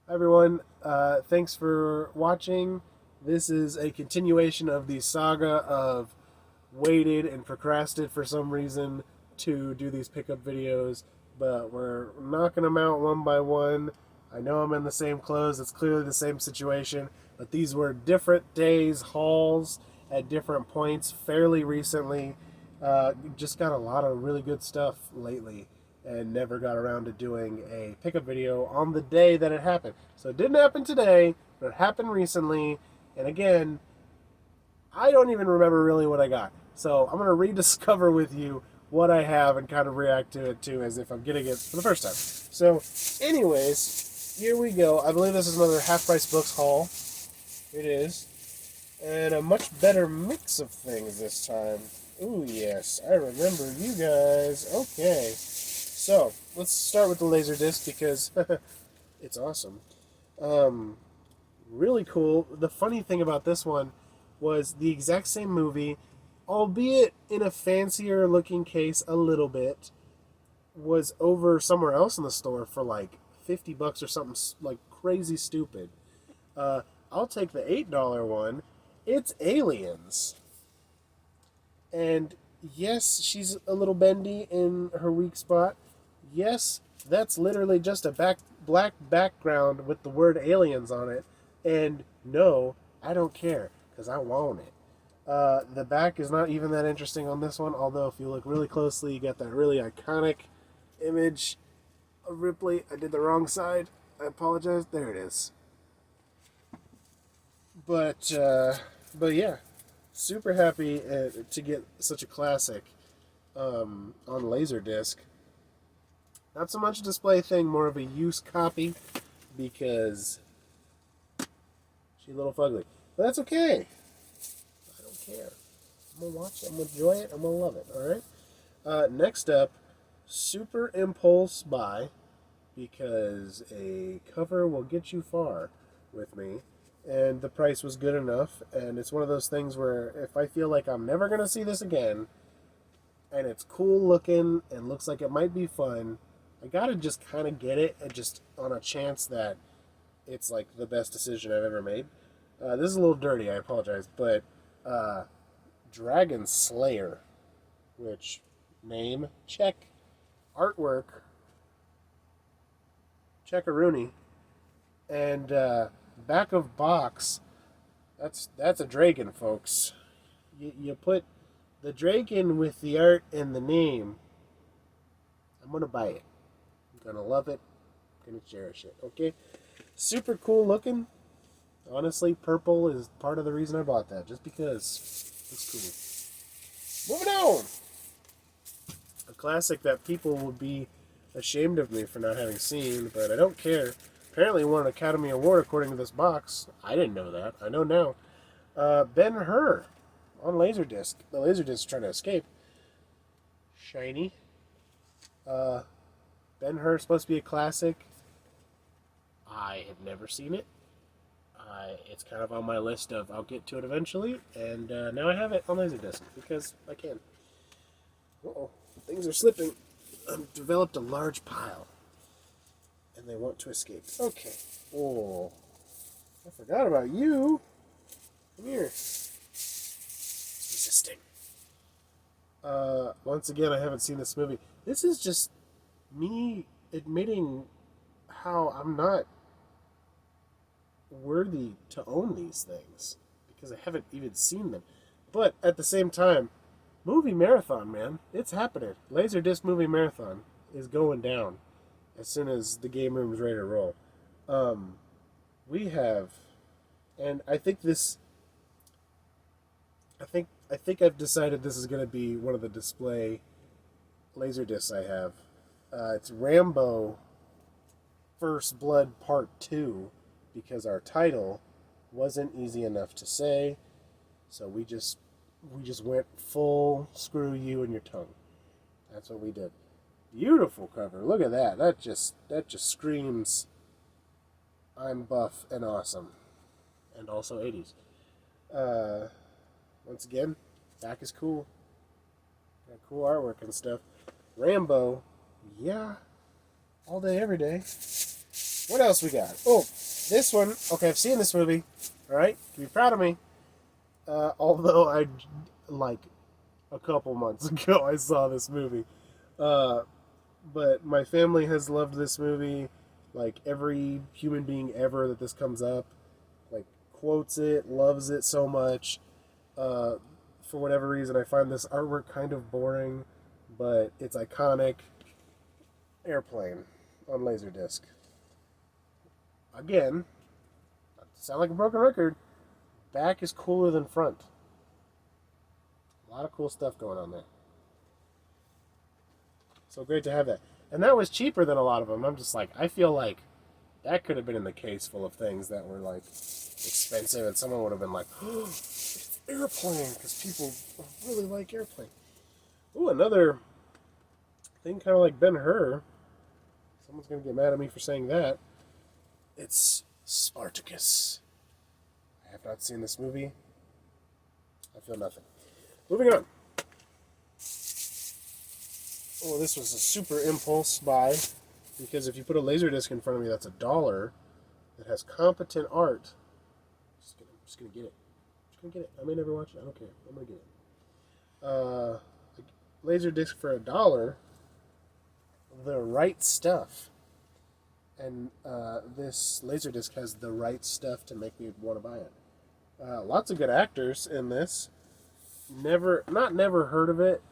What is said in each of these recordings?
Hi everyone, thanks for watching. This is a continuation of the saga of waited and procrastinated for some reason to do these pickup videos, but we're knocking them out one by one. I know I'm in the same clothes, it's clearly the same situation, but these were different days, hauls at different points fairly recently. Just got a lot of really good stuff lately and never got around to doing a pickup video on the day that it happened. So it didn't happen today, but it happened recently. And again, I don't even remember really what I got. So I'm going to rediscover with you what I have and kind of react to it too as if I'm getting it for the first time. So, anyways, here we go. I believe this is another Half Price Books haul. It is. And a much better mix of things this time. Ooh, yes, I remember you guys. Okay. So, let's start with the Laserdisc because it's awesome. Um, really cool. The funny thing about this one was the exact same movie, albeit in a fancier looking case a little bit, was over somewhere else in the store for like $50 or something like crazy stupid. Uh, I'll take the $8 one. It's Aliens. And yes, she's a little bendy in her weak spot. Yes, that's literally just a black background with the word aliens on it. And no, I don't care because I want it. The back is not even that interesting on this one, although if you look really closely, you get that really iconic image of Ripley. I did the wrong side. I apologize. There it is. But but yeah, super happy to get such a classic on Laserdisc. Not so much a display thing, more of a use copy because she's a little fugly. But that's okay. I don't care. I'm gonna watch it. I'm gonna enjoy it. I'm gonna love it. All right. Next up, super impulse buy because a cover will get you far with me. And the price was good enough. And it's one of those things where if I feel like I'm never going to see this again, and it's cool looking and looks like it might be fun, I got to just kind of get it and just on a chance that it's like the best decision I've ever made. This is a little dirty, I apologize, but Dragon Slayer, which name, check, artwork, checkaroonie, and back of box. That's a dragon, folks. You put the dragon with the art and the name. I'm gonna buy it. I'm gonna love it. I'm gonna cherish it. Okay, super cool looking. Honestly, purple is part of the reason I bought that, just because it's cool. Moving on. A classic that people would be ashamed of me for not having seen, but I don't care. Apparently won an Academy Award according to this box. I didn't know that. I know now. Ben-Hur on Laserdisc. The Laserdisc is trying to escape. Shiny. Uh, Ben-Hur is supposed to be a classic. I have never seen it. It's kind of on my list of I'll get to it eventually, and now I have it on Laserdisc because I can. Uh-oh, things are slipping. I've developed a large pile, and they want to escape. Okay. Oh, I forgot about you. Come here. It's resisting. Once again, I haven't seen this movie. This is just me admitting how I'm not worthy to own these things because I haven't even seen them. But at the same time, movie marathon, man, it's happening. Laserdisc movie marathon is going down as soon as the game room's ready to roll. We have, and I think this. I think I've decided this is going to be one of the display Laserdiscs I have. It's Rambo First Blood Part 2 because our title wasn't easy enough to say, so we just went full screw you and your tongue. That's what we did. Beautiful cover. Look at that. That just screams I'm buff and awesome. And also 80s. Once again, back is cool. Got cool artwork and stuff. Rambo, yeah, all day, every day. What else we got? Oh, this one. Okay, I've seen this movie. All right, you can be proud of me. Although like a couple months ago, I saw this movie. But my family has loved this movie. Like every human being ever that this comes up, like quotes it, loves it so much. For whatever reason, I find this artwork kind of boring, but it's iconic. Airplane on Laserdisc. Again, not to sound like a broken record, back is cooler than front. A lot of cool stuff going on there. So great to have that. And that was cheaper than a lot of them. I'm just like, I feel like that could have been in the case full of things that were like expensive, and someone would have been like, oh, it's Airplane, because people really like Airplane. Ooh, another thing kind of like Ben-Hur. Someone's going to get mad at me for saying that. It's Spartacus. I have not seen this movie. I feel nothing. Moving on. Oh, this was a super impulse buy, because if you put a Laserdisc in front of me that's $1 that has competent art, I'm just gonna get it. I may never watch it. I don't care. I'm gonna get it. A Laserdisc for $1, The Right Stuff, and this Laserdisc has the right stuff to make me want to buy it. Lots of good actors in this. Never heard of it.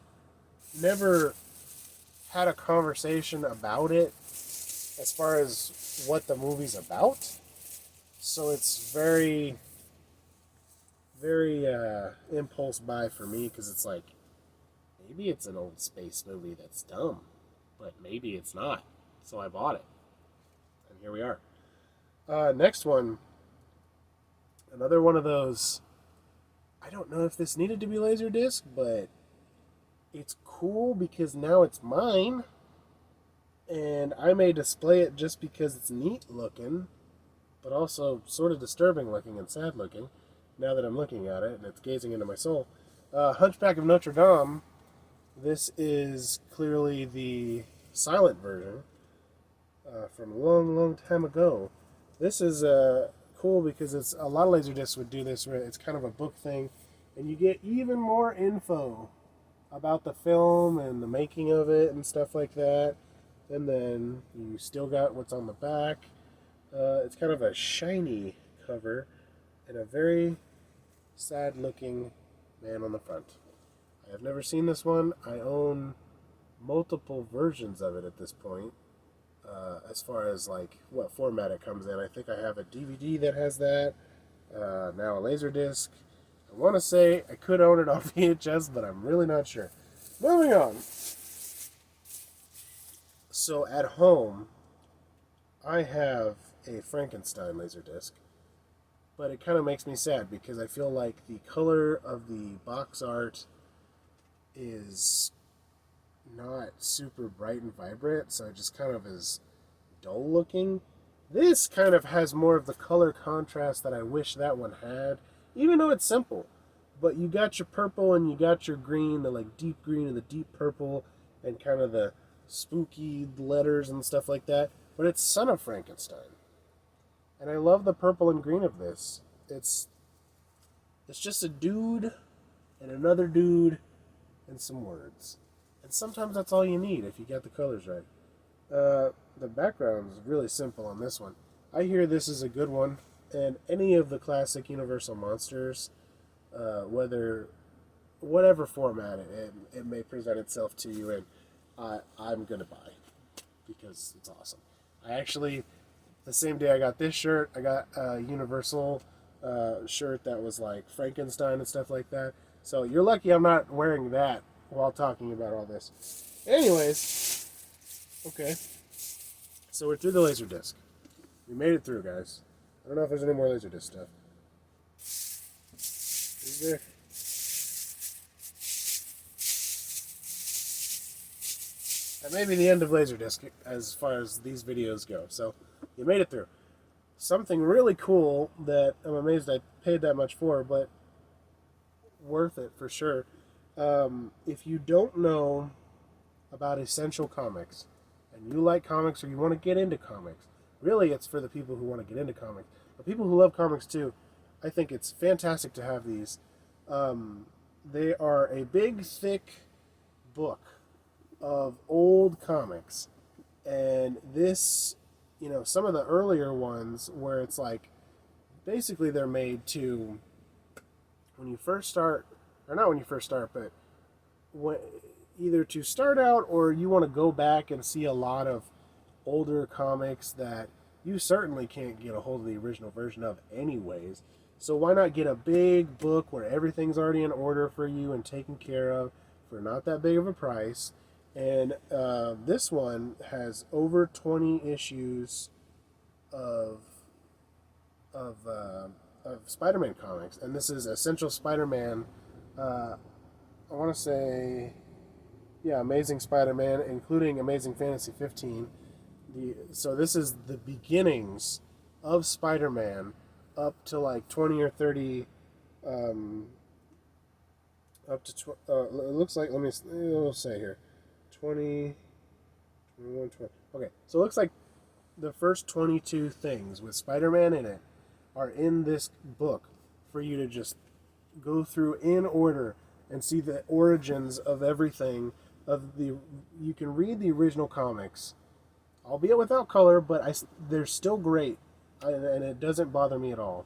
Never had a conversation about it as far as what the movie's about. So it's very, very impulse buy for me, because it's like, maybe it's an old space movie that's dumb, but maybe it's not. So I bought it. And here we are. Next one. Another one of those, I don't know if this needed to be Laserdisc, but it's cool because now it's mine, and I may display it just because it's neat looking, but also sort of disturbing looking and sad looking now that I'm looking at it and it's gazing into my soul. Hunchback of Notre Dame. This is clearly the silent version from a long, long time ago. This is cool because it's a lot of Laserdiscs would do this, where it's kind of a book thing, and you get even more info about the film and the making of it and stuff like that. And then you still got what's on the back. It's kind of a shiny cover and a very sad looking man on the front. I have never seen this one. I own multiple versions of it at this point. As far as like what format it comes in, I think I have a DVD that has that. Now a Laserdisc. I want to say I could own it on VHS, but I'm really not sure. Moving on. So at home, I have a Frankenstein Laserdisc, but it kind of makes me sad because I feel like the color of the box art is not super bright and vibrant, so it just kind of is dull looking. This kind of has more of the color contrast that I wish that one had, even though it's simple. But you got your purple and you got your green, the like deep green and the deep purple, and kind of the spooky letters and stuff like that. But it's Son of Frankenstein. And I love the purple and green of this. It's just a dude and another dude and some words. And sometimes that's all you need if you get the colors right. The background is really simple on this one. I hear this is a good one, and any of the classic Universal monsters, whatever format it may present itself to you in, I'm gonna buy because it's awesome. I actually, the same day I got this shirt, I got a Universal shirt that was like Frankenstein and stuff like that. So you're lucky I'm not wearing that while talking about all this. Anyways, okay. So we're through the Laserdisc. We made it through, guys. I don't know if there's any more Laserdisc stuff. Is there? That may be the end of Laserdisc as far as these videos go. So you made it through. Something really cool that I'm amazed I paid that much for, but worth it for sure. If you don't know about Essential Comics, and you like comics or you want to get into comics, really it's for the people who want to get into comics. But people who love comics too, I think it's fantastic to have these. They are a big, thick book of old comics. And this, some of the earlier ones where it's like, basically they're made to, when you first start, or not when you first start, but when, either to start out or you want to go back and see a lot of older comics that you certainly can't get a hold of the original version of anyways. So why not get a big book where everything's already in order for you and taken care of for not that big of a price? And this one has over 20 issues of Spider-Man comics, and this is Essential Spider-Man. I want to say, yeah, Amazing Spider-Man, including Amazing Fantasy 15. So this is the beginnings of Spider-Man up to like 20 or 30. Up to it looks like, we'll say here, 20, 21, 20. Okay, so it looks like the first 22 things with Spider-Man in it are in this book for you to just go through in order and see the origins of everything. You can read the original comics, albeit without color, but they're still great, and it doesn't bother me at all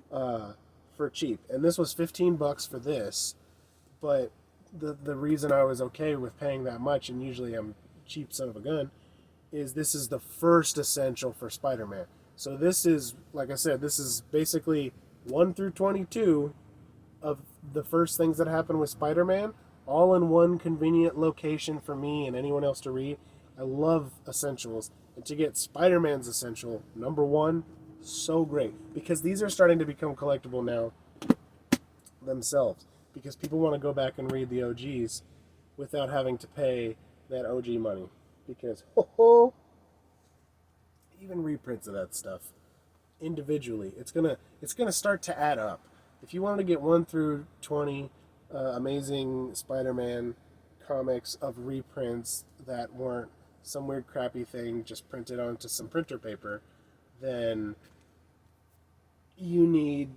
for cheap. And this was $15 for this, but the reason I was okay with paying that much, and usually I'm cheap son of a gun, is this is the first essential for Spider-Man. So this is, like I said, this is basically 1 through 22 of the first things that happen with Spider-Man, all in one convenient location for me and anyone else to read. I love essentials, and to get Spider-Man's essential, #1, so great. Because these are starting to become collectible now themselves, because people want to go back and read the OGs without having to pay that OG money. Because, even reprints of that stuff individually, it's gonna start to add up. If you wanted to get 1 through 20 Amazing Spider-Man comics of reprints that weren't some weird crappy thing just printed onto some printer paper, then you need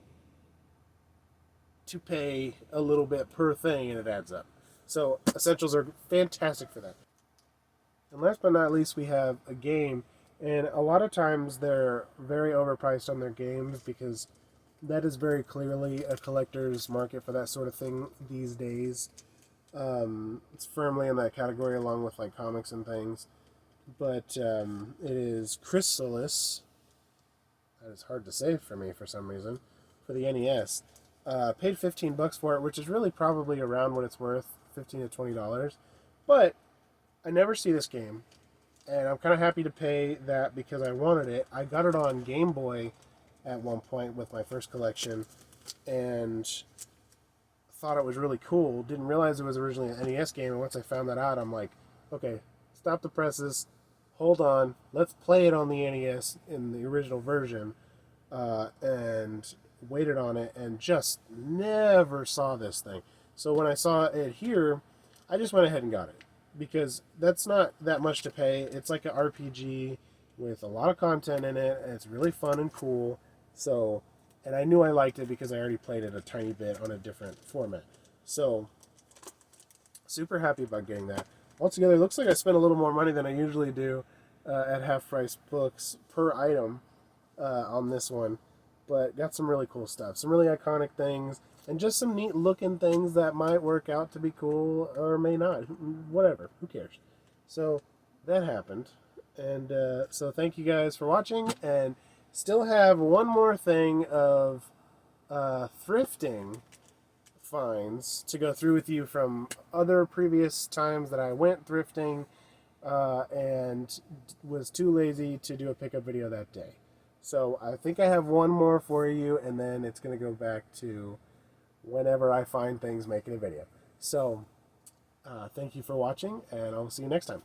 to pay a little bit per thing, and it adds up. So essentials are fantastic for that. And last but not least, we have a game. And a lot of times they're very overpriced on their games, because that is very clearly a collector's market for that sort of thing these days. It's firmly in that category along with like comics and things. But it is Chrysalis. That is hard to say for me for some reason. For the NES. Paid $15 for it, which is really probably around what it's worth, $15 to $20. But I never see this game. And I'm kind of happy to pay that because I wanted it. I got it on Game Boy at one point with my first collection, and thought it was really cool. Didn't realize it was originally an NES game, and once I found that out, I'm like, okay, stop the presses, hold on, let's play it on the NES in the original version, and waited on it, and just never saw this thing. So when I saw it here, I just went ahead and got it, because that's not that much to pay. It's like an RPG with a lot of content in it, and it's really fun and cool. So, and I knew I liked it because I already played it a tiny bit on a different format. So, super happy about getting that. Altogether, it looks like I spent a little more money than I usually do at half-price books per item on this one. But got some really cool stuff. Some really iconic things. And just some neat looking things that might work out to be cool or may not. Whatever. Who cares? So that happened. And so thank you guys for watching. And still have one more thing of thrifting finds to go through with you from other previous times that I went thrifting and was too lazy to do a pickup video that day. So I think I have one more for you, and then it's going to go back to whenever I find things making a video. So, thank you for watching, and I'll see you next time.